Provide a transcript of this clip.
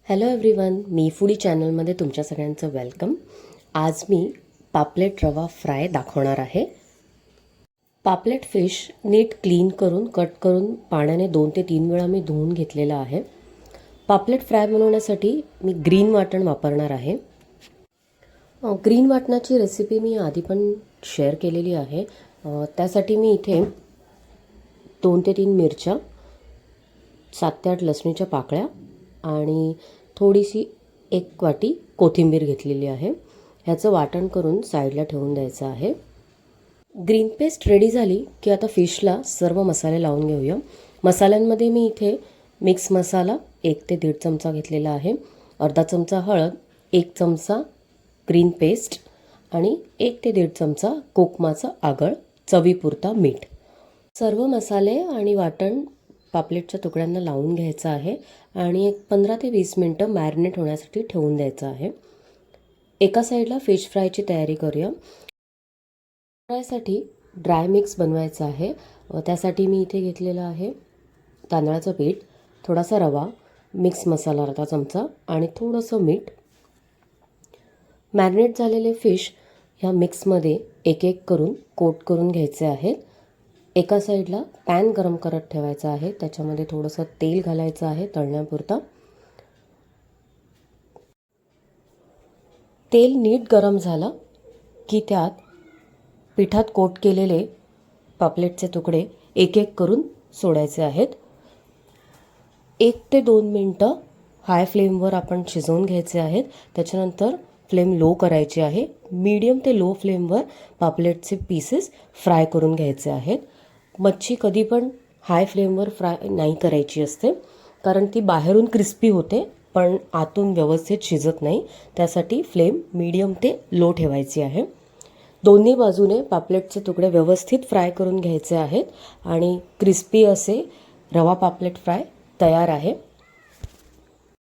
Hello everyone, मी foodie चॅनलमध्ये तुमच्या सगळ्यांचं वेलकम. आज मी पापलेट रवा फ्राय दाखवणार आहे. पापलेट फिश नीट क्लीन करून कट करून पाण्याने 2 ते 3 वेळा मी धुवून घेतलेलं आहे. पापलेट फ्राय बनवण्यासाठी मी ग्रीन वाटण वापरणार आहे. ग्रीन वाटणाची रेसिपी मी आधी पण शेअर केलेली आहे. त्यासाठी मी इथे 2 ते 3 मिरच्या, 7 ते 8 लसणीच्या पाकळ्या आणि थोडीशी 1 वाटी कोथिंबीर घेतलेली आहे. ह्याचं वाटण करून साईडला ठेवून द्यायचं आहे. ग्रीन पेस्ट रेडी झाली की आता फिशला सर्व मसाले लावून घेऊया. मसाल्यांमध्ये मी इथे मिक्स मसाला 1 ते 1.5 चमचा घेतलेला आहे. अर्धा चमचा हळद, 1 चमचा ग्रीन पेस्ट आणि 1 ते 1.5 चमचा कोकमाचं आगळ, चवीपुरता मीठ. सर्व मसाले आणि वाटण पापलेटच्या तुकड्यांना लावून घ्यायचं आहे आणि एक 15 ते 20 मिनटं मॅरिनेट होण्यासाठी ठेवून द्यायचं आहे. एका साईडला फिश फ्रायची तयारी करूया. फ्रायसाठी ड्राय मिक्स बनवायचं आहे. त्यासाठी मी इथे घेतलेलं आहे तांदळाचं पीठ, थोडासा रवा, मिक्स मसाला अर्धा चमचा आणि थोडंसं मीठ. मॅरिनेट झालेले फिश ह्या मिक्समध्ये एक एक करून कोट करून घ्यायचे आहेत. एका साईडला पॅन गरम करत ठेवायचा आहे. त्याच्यामध्ये थोडंसं तेल घालायचं आहे तळण्यापुरता. तेल नीट गरम झालं की त्यात पिठात कोट केलेले पापलेटचे तुकडे एक एक करून सोडायचे आहेत. 1 ते 2 मिनटं हाय फ्लेमवर आपण शिजवून घ्यायचे आहेत. त्याच्यानंतर फ्लेम लो करायची आहे. मीडियम ते लो फ्लेमवर पापलेटचे पीसेस फ्राय करून घ्यायचे आहेत. मच्छी कधी पण हाय फ्लेमवर फ्राय नाही करायची असते, कारण ती बाहेरून क्रिस्पी होते पण आतून व्यवस्थित शिजत नाही. त्यासाठी फ्लेम मीडियम ते लो ठेवायची आहे. दोन्ही बाजूने पापलेटचे तुकडे व्यवस्थित फ्राय करून घ्यायचे आहेत आणि क्रिस्पी असे रवा पापलेट फ्राय तयार आहे.